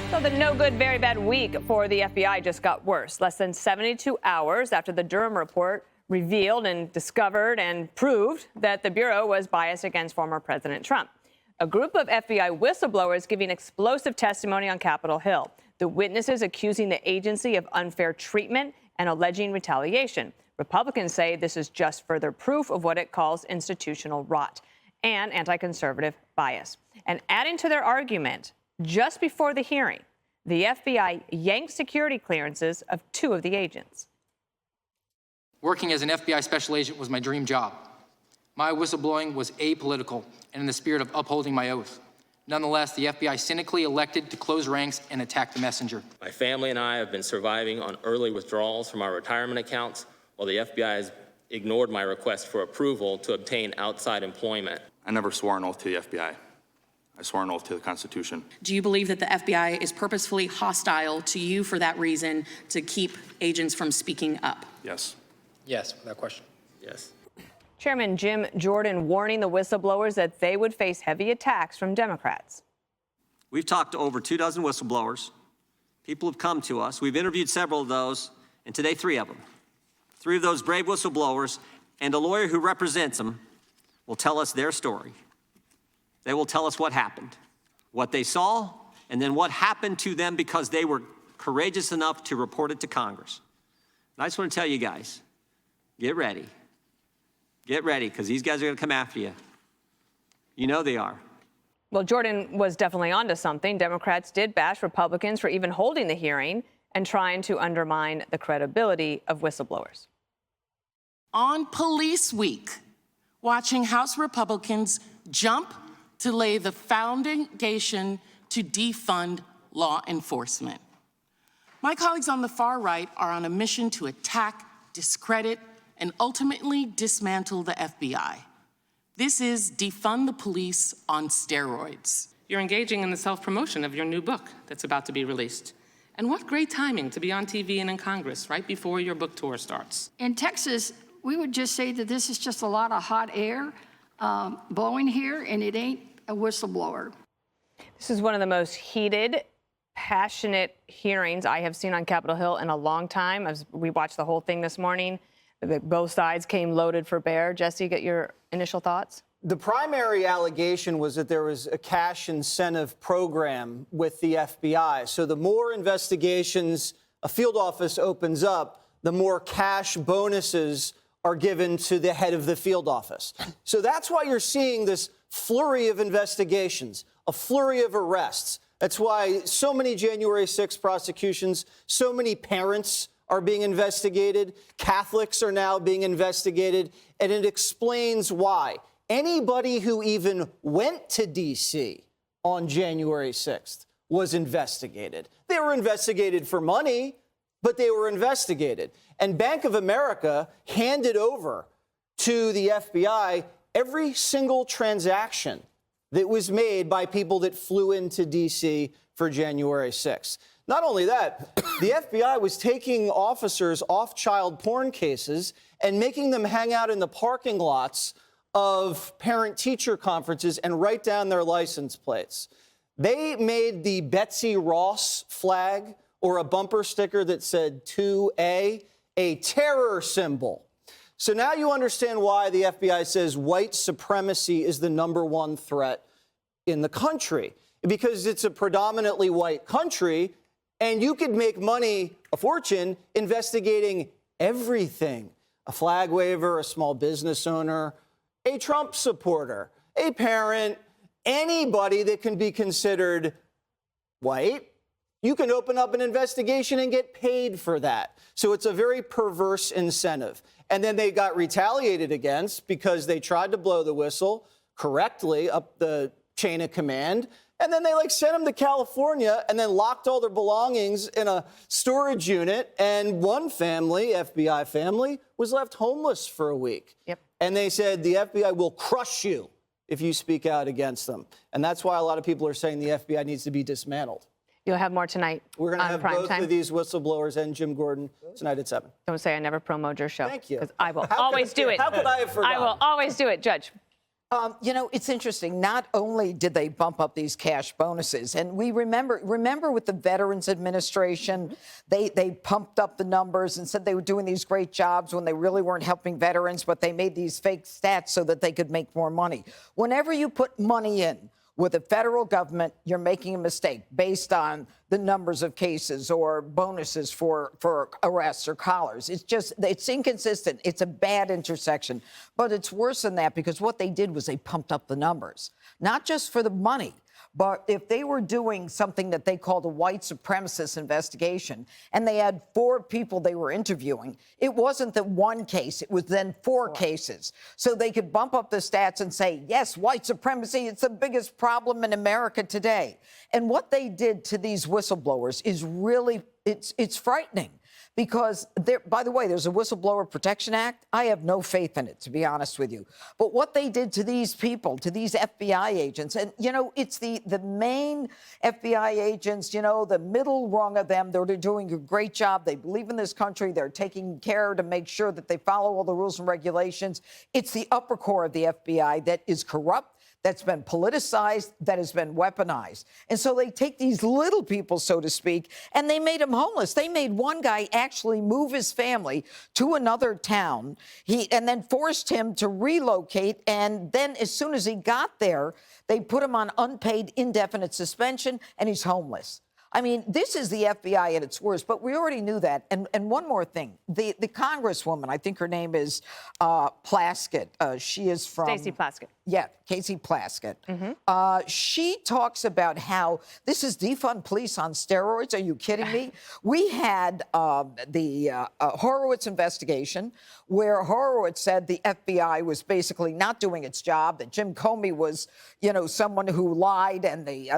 So the no good, very bad week for the FBI just got worse. Less than 72 hours after the Durham report revealed and discovered and proved that the Bureau was biased against former President Trump. A group of FBI whistleblowers giving explosive testimony on Capitol Hill. The witnesses accusing the agency of unfair treatment and alleging retaliation. Republicans say this is just further proof of what it calls institutional rot and anti-conservative bias. And adding to their argument, just before the hearing, the FBI yanked security clearances of 2 of the agents. Working as an FBI special agent was my dream job. My whistleblowing was apolitical and in the spirit of upholding my oath. Nonetheless, the FBI cynically elected to close ranks and attack the messenger. My family and I have been surviving on early withdrawals from our retirement accounts, while the FBI has ignored my request for approval to obtain outside employment. I never swore an oath to the FBI. I swore an oath to the Constitution. Do you believe that the FBI is purposefully hostile to you for that reason, to keep agents from speaking up? Yes. Yes, without question. Yes. Chairman Jim Jordan warning the whistleblowers that they would face heavy attacks from Democrats. We've talked to over 24 whistleblowers. People have come to us. We've interviewed several of those, and today 3 of them. 3 of those brave whistleblowers and a lawyer who represents them will tell us their story. They will tell us what happened, what they saw, and then what happened to them because they were courageous enough to report it to Congress. And I just want to tell you guys, get ready. Get ready, because these guys are going to come after you. You know they are. Well, Jordan was definitely onto something. Democrats did bash Republicans for even holding the hearing and trying to undermine the credibility of whistleblowers. On Police Week, watching House Republicans jump to lay the foundation to defund law enforcement. My colleagues on the far right are on a mission to attack, discredit, and ultimately dismantle the FBI. This is defund the police on steroids. You're engaging in the self-promotion of your new book that's about to be released. And what great timing to be on TV and in Congress right before your book tour starts. In Texas, we would just say that this is just a lot of hot air blowing here, and it ain't a whistleblower. This is one of the most heated, passionate hearings I have seen on Capitol Hill in a long time. We watched the whole thing this morning. Both sides came loaded for bear. Jesse, get your initial thoughts? The primary allegation was that there was a cash incentive program with the FBI. So the more investigations a field office opens up, the more cash bonuses are given to the head of the field office. So that's why you're seeing this flurry of investigations, a flurry of arrests. That's why so many January 6th prosecutions, so many parents are being investigated. Catholics are now being investigated, and it explains why. Anybody who even went to D.C. on January 6th was investigated. They were investigated for money, but they were investigated. And Bank of America handed over to the FBI every single transaction that was made by people that flew into D.C. for January 6th. Not only that, the FBI was taking officers off child porn cases and making them hang out in the parking lots of parent-teacher conferences and write down their license plates. They made the Betsy Ross flag or a bumper sticker that said 2A a terror symbol. So now you understand why the FBI says white supremacy is the #1 threat in the country. Because it's a predominantly white country, and you could make money, a fortune, investigating everything. A flag waver, a small business owner, a Trump supporter, a parent, anybody that can be considered white. You can open up an investigation and get paid for that. So it's a very perverse incentive. And then they got retaliated against because they tried to blow the whistle correctly up the chain of command. And then they sent them to California and then locked all their belongings in a storage unit. And one family, FBI family, was left homeless for a week. Yep. And they said the FBI will crush you if you speak out against them. And that's why a lot of people are saying the FBI needs to be dismantled. You'll have more tonight. We're going to have both time. of these whistleblowers and Jim Gordon tonight at 7. Don't say I never promoted your show. Thank you. Because I will always do it. How could I have forgotten? I will always do it, Judge. You know, it's interesting. Not only did they bump up these cash bonuses, and we remember with the Veterans Administration, they pumped up the numbers and said they were doing these great jobs when they really weren't helping veterans, but they made these fake stats so that they could make more money. Whenever you put money in with the federal government, you're making a mistake based on the numbers of cases or bonuses for arrests or collars. It's inconsistent. It's a bad intersection. But it's worse than that, because what they did was they pumped up the numbers, not just for the money, but if they were doing something that they called a white supremacist investigation, and they had 4 people they were interviewing, it wasn't the one case, it was then 4 cases. So they could bump up the stats and say, yes, white supremacy, it's the biggest problem in America today. And what they did to these whistleblowers is really, it's frightening. Because, by the way, there's a Whistleblower Protection Act. I have no faith in it, to be honest with you. But what they did to these people, to these FBI agents, and, you know, it's the main FBI agents, you know, the middle rung of them, they're doing a great job. They believe in this country. They're taking care to make sure that they follow all the rules and regulations. It's the upper core of the FBI that is corrupt, that's been politicized, that has been weaponized. And so they take these little people, so to speak, and they made them homeless. They made one guy actually move his family to another town, and then forced him to relocate. And then as soon as he got there, they put him on unpaid indefinite suspension, and he's homeless. I mean, this is the FBI at its worst, but we already knew that. And one more thing. The Congresswoman, I think her name is Plaskett. She is from... Stacey Plaskett. Yeah, Casey Plaskett. She talks about how this is defund police on steroids. Are you kidding me? We had the Horowitz investigation, where Horowitz said the FBI was basically not doing its job, that Jim Comey was, you know, someone who lied, and the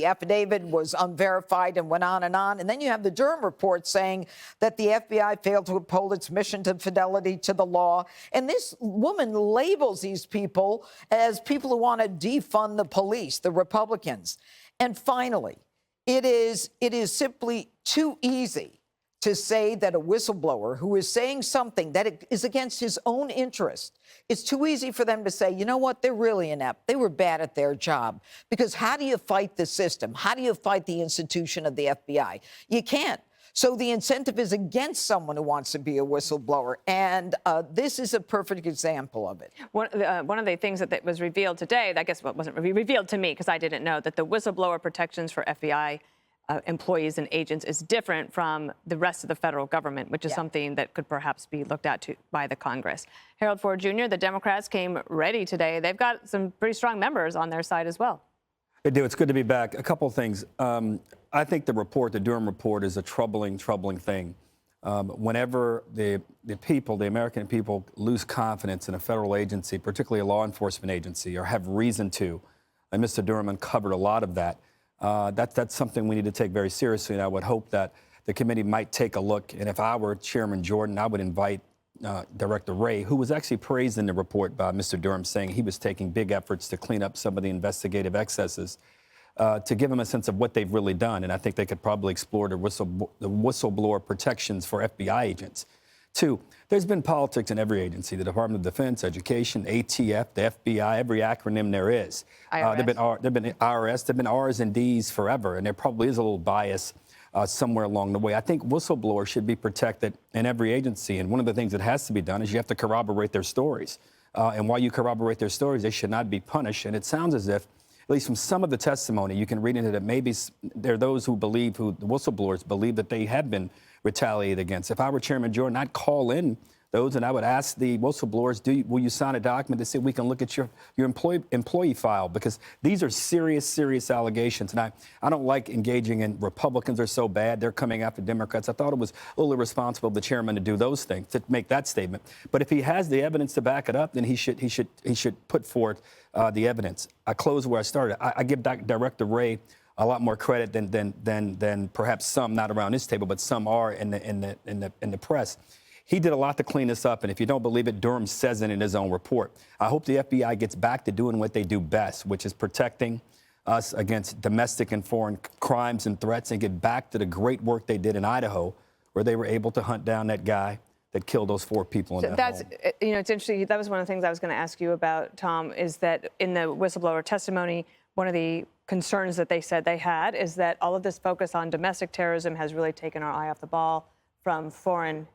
affidavit was unverified, and went on. And then you have the Durham report saying that the FBI failed to uphold its mission to fidelity to the law. And this woman labels these people as people who want to defund the police, the Republicans. And finally, it is simply too easy to say that a whistleblower who is saying something that is against his own interest, it's too easy for them to say, you know what, they're really inept. They were bad at their job. Because how do you fight the system? How do you fight the institution of the FBI? You can't. So the incentive is against someone who wants to be a whistleblower. And this is a perfect example of it. One of the things that was revealed today, I guess what wasn't revealed to me because I didn't know, that the whistleblower protections for FBI employees and agents is different from the rest of the federal government, which is something that could perhaps be looked at by the Congress. Harold Ford Jr., the Democrats came ready today. They've got some pretty strong members on their side as well. They do. It's good to be back. A couple of things. I think the Durham report is a troubling thing. Whenever the American people lose confidence in a federal agency, particularly a law enforcement agency, or have reason to, and Mr. Durham uncovered a lot of that, that's something we need to take very seriously, and I would hope that the committee might take a look. And if I were Chairman Jordan, I would invite Director Wray, who was actually praised in the report by Mr. Durham, saying he was taking big efforts to clean up some of the investigative excesses, to give them a sense of what they've really done. And I think they could probably explore the whistleblower protections for FBI agents. 2, there's been politics in every agency, the Department of Defense, Education, ATF, the FBI, every acronym there is. There've been IRS, there've been R's and D's forever, and there probably is a little bias somewhere along the way. I think whistleblowers should be protected in every agency, and one of the things that has to be done is you have to corroborate their stories. And while you corroborate their stories, they should not be punished. And it sounds as if, at least from some of the testimony, you can read into that maybe there are those who believe, the whistleblowers believe that they have been retaliated against. If I were Chairman Jordan, I'd call in those and I would ask the whistleblowers, will you sign a document to say we can look at your employee file? Because these are serious allegations. And I don't like engaging in Republicans are so bad, they're coming after Democrats. I thought it was a little irresponsible of the chairman to do those things, to make that statement. But if he has the evidence to back it up, then he should put forth the evidence. I close where I started. I give Director Wray a lot more credit than perhaps some, not around this table, but some are in the press. He did a lot to clean this up, and if you don't believe it, Durham says it in his own report. I hope the FBI gets back to doing what they do best, which is protecting us against domestic and foreign crimes and threats, and get back to the great work they did in Idaho, where they were able to hunt down that guy that killed those 4 people in that home. You know, it's interesting. That was one of the things I was going to ask you about, Tom, is that in the whistleblower testimony, one of the concerns that they said they had is that all of this focus on domestic terrorism has really taken our eye off the ball from foreign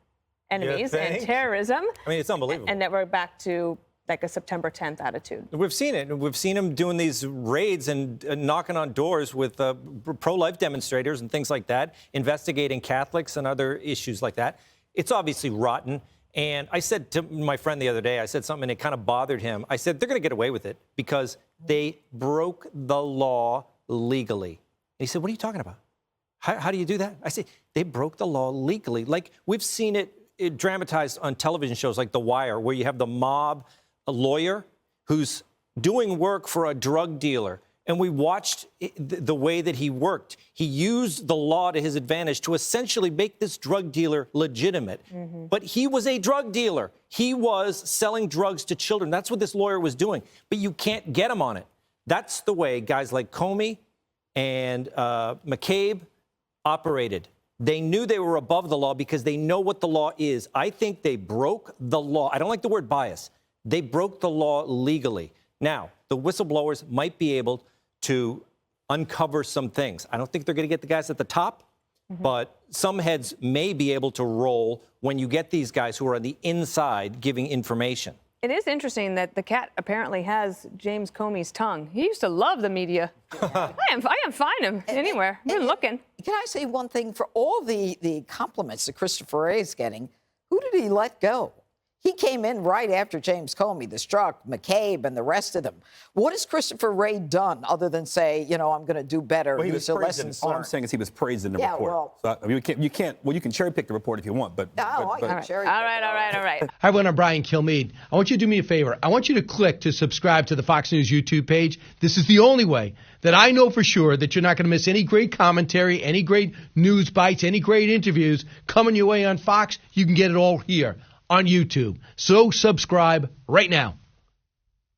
enemies and terrorism. I mean, it's unbelievable. And that we're back to like a September 10th attitude. We've seen it. We've seen him doing these raids and knocking on doors with pro-life demonstrators and things like that, investigating Catholics and other issues like that. It's obviously rotten. And I said to my friend the other day, I said something and it kind of bothered him. I said, they're going to get away with it because they broke the law legally. And he said, what are you talking about? How do you do that? I said, they broke the law legally. Like we've seen it dramatized on television shows like The Wire, where you have the mob, a lawyer who's doing work for a drug dealer. And we watched the way that he worked. He used the law to his advantage to essentially make this drug dealer legitimate. But he was a drug dealer. He was selling drugs to children. That's what this lawyer was doing. But you can't get him on it. That's the way guys like Comey and McCabe operated. They knew they were above the law because they know what the law is. I think they broke the law. I don't like the word bias. They broke the law legally. Now, the whistleblowers might be able to uncover some things. I don't think they're going to get the guys at the top, but some heads may be able to roll when you get these guys who are on the inside giving information. It is interesting that the cat apparently has James Comey's tongue. He used to love the media. I am find him anywhere. We're looking. Can I say one thing? For all the compliments that Christopher Wray is getting, who did he let go? He came in right after James Comey, the Strzok, McCabe, and the rest of them. What has Christopher Wray done other than say, you know, I'm going to do better? Well, he was praised. All I'm saying is he was praised in the report. Well, so, I mean, you can't. Well, you can cherry pick the report if you want, but. I can cherry pick. All right. Hi, everyone. I'm Brian Kilmeade. I want you to do me a favor. I want you to click to subscribe to the Fox News YouTube page. This is the only way that I know for sure that you're not going to miss any great commentary, any great news bites, any great interviews coming your way on Fox. You can get it all here on YouTube. So subscribe right now.